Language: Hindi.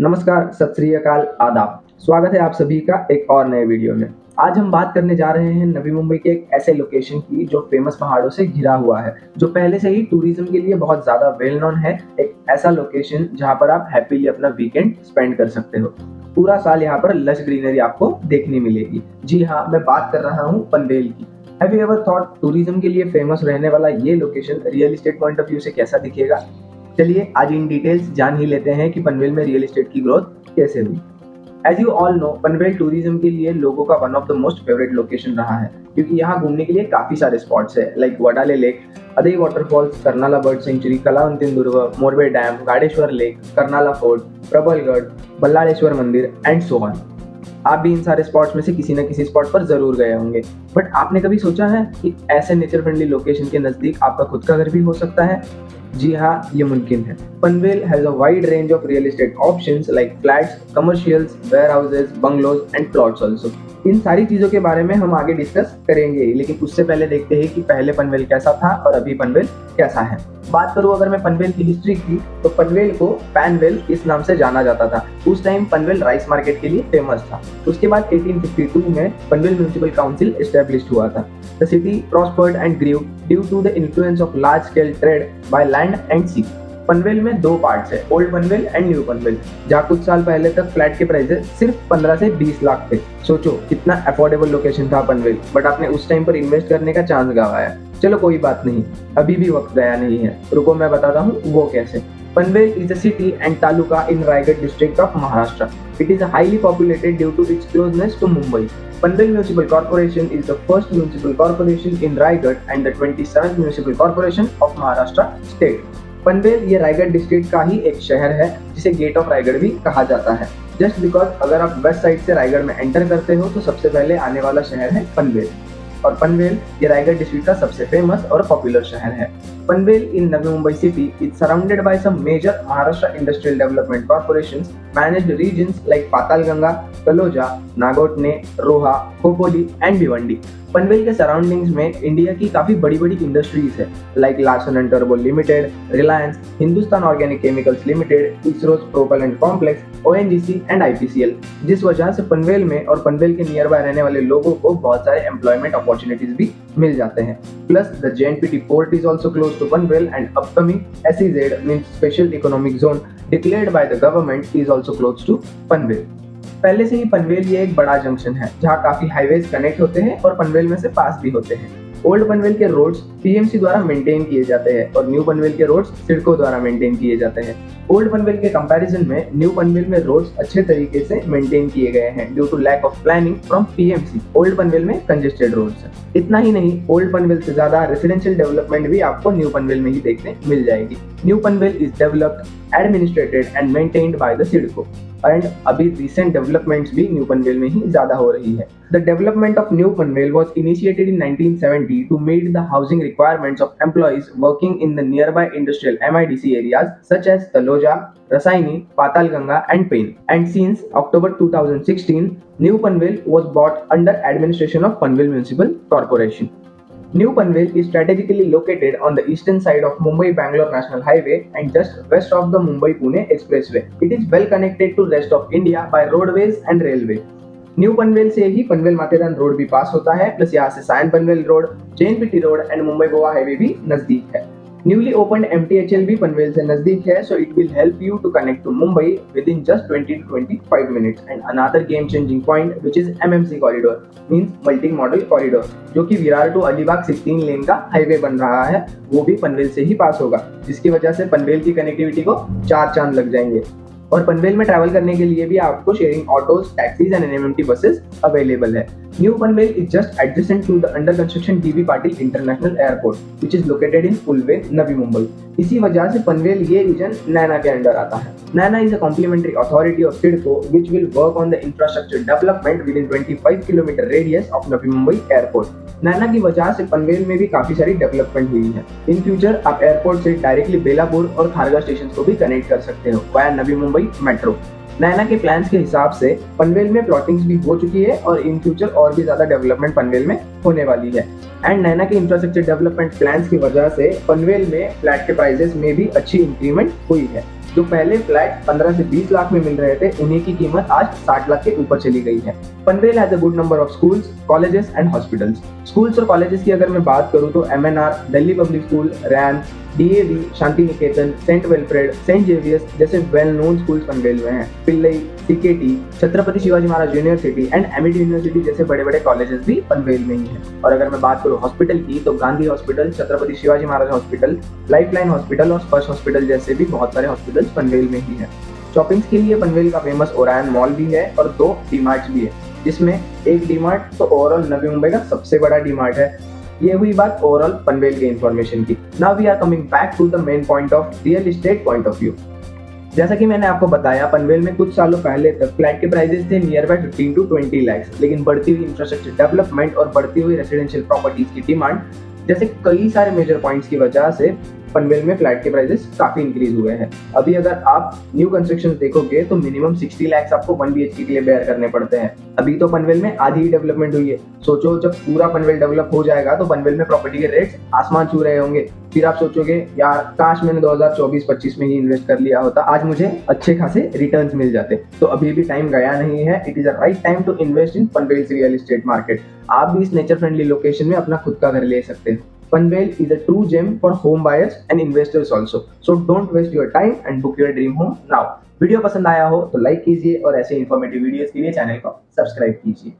नमस्कार, सत श्री अकाल, आदाब। स्वागत है आप सभी का एक और नए वीडियो में। आज हम बात करने जा रहे हैं नवी मुंबई के एक ऐसे लोकेशन की जो फेमस पहाड़ों से घिरा हुआ है, जो पहले से ही टूरिज्म के लिए बहुत ज्यादा वेल नोन है। एक ऐसा लोकेशन जहां पर आप हैप्पीली अपना वीकेंड स्पेंड कर सकते हो। पूरा साल यहाँ पर लश ग्रीनरी आपको देखने मिलेगी। जी हाँ, मैं बात कर रहा हूँ पनवेल की। Have you ever thought tourism के लिए फेमस रहने वाला ये location real estate point of view से कैसा दिखेगा? चलिए आज इन डिटेल्स जान ही लेते हैं कि पनवेल में रियल एस्टेट की ग्रोथ कैसे हुई। As you all know, Panvel tourism के लिए लोगों का one of the most favourite location रहा है, क्योंकि यहाँ घूमने के लिए काफी सारे स्पॉट्स है, like Wadale lake, Adai waterfalls, Karnala bird sanctuary, Kalavantin Durg, Morbe dam, Gadeshwar lake, Karnala fort, Prabalgad, Ballaleshwar Mandir and so on. आप भी इन सारे स्पॉट्स में से किसी न किसी स्पॉट पर जरूर गए होंगे, बट आपने कभी सोचा है कि ऐसे नेचर फ्रेंडली लोकेशन के नजदीक आपका खुद का घर भी हो सकता है? जी हाँ, ये मुमकिन है। Panvel has a wide range of real estate options like flats, commercials, warehouses, bungalows and plots also. इन सारी चीजों के बारे में हम आगे डिस्कस करेंगे, लेकिन उससे पहले देखते हैं कि पहले पनवेल कैसा था और अभी पनवेल कैसा है। बात करूं अगर मैं पनवेल की हिस्ट्री की, तो पनवेल को पैनवेल इस नाम से जाना जाता था। उस टाइम पनवेल राइस मार्केट के लिए फेमस था। उसके बाद 1852 में पनवेल म्युनिसिपल काउंसिल एस्टेब्लिश्ड हुआ था। The city prospered and grew due to the influence of large-scale trade by land and sea. Panvel में दो पार्ट्स है, old Panvel and new Panvel, जहाँ कुछ साल पहले तक फ्लैट के प्राइसेस सिर्फ 15 से 20 लाख थे। सोचो कितना अफोर्डेबल लोकेशन था पनवेल, बट आपने उस टाइम पर इन्वेस्ट करने का चांस गंवाया। चलो कोई बात नहीं, अभी भी वक्त गया नहीं है, रुको मैं बताता हूँ वो कैसे। Panvel is a city and taluka in Raigad district of Maharashtra. It is highly populated due to its closeness to Mumbai. Panvel Municipal Corporation is the first municipal corporation in Raigad and the 27th municipal corporation of Maharashtra state. Panvel ये रायगढ़ डिस्ट्रिक्ट का ही एक शहर है, जिसे गेट ऑफ रायगढ़ भी कहा जाता है। जस्ट बिकॉज अगर आप वेस्ट साइड से रायगढ़ में एंटर करते हो तो सबसे पहले आने वाला शहर है पनवेल, और पनवेल ये रायगढ़ डिस्ट्रिक्ट का सबसे फेमस और पॉपुलर शहर है। Panvel in Navi Mumbai city is surrounded by some major Maharashtra industrial development corporations managed regions like Patalganga, Taloja, Nagothane, Roha, Khopoli and Bhiwandi. Panvel के सराउंडिंग्स में इंडिया की काफी बड़ी बड़ी इंडस्ट्रीज है, like Larsen and turbo limited, Reliance, Hindustan organic chemicals limited, इसरोस propellant complex, ONGC and IPCL. जिस वजह से पनवेल में और पनवेल के नियर बाय रहने वाले लोगों को बहुत सारे एम्प्लॉयमेंट अपॉर्चुनिटीज भी मिल जाते हैं। Plus the JNPT port is also close to Panvel and upcoming SEZ means Special Economic Zone declared by the government is also close to Panvel। पहले से ही पनवेल ये एक बड़ा जंक्शन है, जहाँ काफी हाईवेज कनेक्ट होते हैं और पनवेल में से पास भी होते हैं। ओल्ड पनवेल के रोड्स पीएमसी द्वारा मेंटेन किए जाते हैं और न्यू पनवेल के रोड्स सिडको द्वारा मेंटेन किए जाते हैं। ओल्ड पनवेल के कंपैरिजन में न्यू पनवेल में रोड्स अच्छे तरीके से मेंटेन किए गए हैं due to lack of planning from PMC. Old Panvel में कंजेस्टेड रोड्स हैं। इतना ही नहीं, ओल्ड पनवेल से ज्यादा रेसिडेंशियल डेवलपमेंट भी आपको न्यू पनवेल में ही देखने मिल जाएगी। New Panvel is developed, administrated and maintained by the CIDCO, and अभी रिसेंट डेवलपमेंट्स भी न्यू पनवेल में ही ज्यादा हो रही है। The development of New Panvel was initiated in 1970 to meet the housing requirements of employees working in the nearby industrial MIDC areas such as Taloja, Rasaini, Patalganga and Payne. And since October 2016, New Panvel was brought under administration of Panvel Municipal Corporation. New Panvel is strategically located on the eastern side of Mumbai-Bangalore National Highway and just west of the Mumbai-Pune Expressway. It is well connected to rest of India by roadways and railway. New Panvel से ही पनवेल माथेरान रोड भी पास होता है, प्लस यहाँ से Sion Panvel road, JNPT road and Mumbai Goa highway भी नजदीक है। न्यूली ओपन एमटीएचएल भी पनवेल से नजदीक है, so it will help you to connect to Mumbai within just 20 to 25 minutes. And another game changing point which is MMC corridor means multi modal corridor, जो कि विरार टू अलीबाग 16 लेन का हाईवे बन रहा है, वो भी पनवेल से ही पास होगा, जिसकी वजह से पनवेल की कनेक्टिविटी को 4 चांद लग जाएंगे। और पनवेल में ट्रैवल करने के लिए भी आपको sharing autos, taxis and NMMT buses available है। New Panvel is just adjacent to the under construction DB Patil international airport which is located in Ulwe, Navi Mumbai. इसी वजह से पनवेल ये रीजन नैना के अंडर आता है। NAINA is a complementary authority of CIDCO which will work on the infrastructure development within 25 kilometre radius of Navi Mumbai airport. NAINA की वजह से पनवेल में भी काफी सारी डेवलपमेंट हुई है। इन फ्यूचर आप एयरपोर्ट से डायरेक्टली बेलापुर और खारगा स्टेशन को भी कनेक्ट कर सकते हो वाया नवी मुंबई मेट्रो। नैना के प्लान्स के हिसाब से पनवेल में प्लॉटिंग्स भी हो चुकी है और इन फ्यूचर और भी ज्यादा डेवलपमेंट पनवेल में होने वाली है। एंड नैना के इंफ्रास्ट्रक्चर डेवलपमेंट प्लान्स की वजह से पनवेल में फ्लैट के प्राइसेस में भी अच्छी इंक्रीमेंट हुई है। जो पहले फ्लैट 15 से 20 लाख में मिल रहे थे, उन्हीं की कीमत आज 60 लाख के ऊपर चली गई है। Panvel has a good number of schools, colleges and hospitals. Schools और कॉलेजेस की अगर मैं बात करूं तो एमएनआर, दिल्ली पब्लिक स्कूल, रैन, DAV, Shanti Niketan, Saint वेलफ्रेड, Saint Xavier's जैसे वेल नोन स्कूल्स पनवेल में हैं। Pillai, सीकेटी, Chhatrapati Shivaji Maharaj university and MET university जैसे बड़े बड़े कॉलेजेस भी पनवेल में ही हैं। और अगर मैं बात करूं हॉस्पिटल की तो Gandhi hospital, Chhatrapati Shivaji Maharaj hospital, lifeline hospital और स्पर्श हॉस्पिटल जैसे भी बहुत सारे हॉस्पिटल्स पनवेल में ही हैं। शॉपिंग्स के लिए पनवेल का फेमस ओरायन मॉल भी है और 2 डीमार्ट्स भी है, जिसमें एक डीमार्ट तो ओवरऑल नवी मुंबई का सबसे बड़ा डीमार्ट है। ये हुई बात ओवरऑल पनवेल के इंफॉर्मेशन की। Now we are coming back to the main point of real estate point of view. जैसा कि मैंने आपको बताया, पनवेल में कुछ सालों पहले तक फ्लैट के प्राइसेस थे नियर बाय 15 to 20 लाख, लेकिन बढ़ती हुई इंफ्रास्ट्रक्चर डेवलपमेंट और बढ़ती हुई रेसिडेंशियल प्रॉपर्टीज की डिमांड जैसे कई सारे मेजर पॉइंट्स की वजह से पनवेल में फ्लैट के प्राइसेस काफी इंक्रीज हुए हैं। अभी अगर आप न्यू कंस्ट्रक्शन देखोगे तो मिनिमम 60 लाख आपको 1 BHK के लिए बेयर करने पड़ते हैं। अभी तो पनवेल में आधी ही डेवलपमेंट हुई है। सोचो जब पूरा पनवेल डेवलप हो जाएगा तो पनवेल में प्रॉपर्टी के रेट्स आसमान छू रहे होंगे। फिर आप सोचोगे यार काश मैंने 2024-25 में ही इन्वेस्ट कर लिया होता, आज मुझे अच्छे खासे रिटर्न्स मिल जाते। तो अभी भी टाइम गया नहीं है। It is a right time to invest in Panvel real estate market. आप भी इस नेचर फ्रेंडली लोकेशन में अपना खुद का घर ले सकते हैं। Panvel is a true gem for home buyers and investors also. So don't waste your time and book your dream home now. Video पसंद आया हो तो लाइक कीजिए और ऐसे इन्फॉर्मेटिव वीडियोस के लिए चैनल को सब्सक्राइब कीजिए।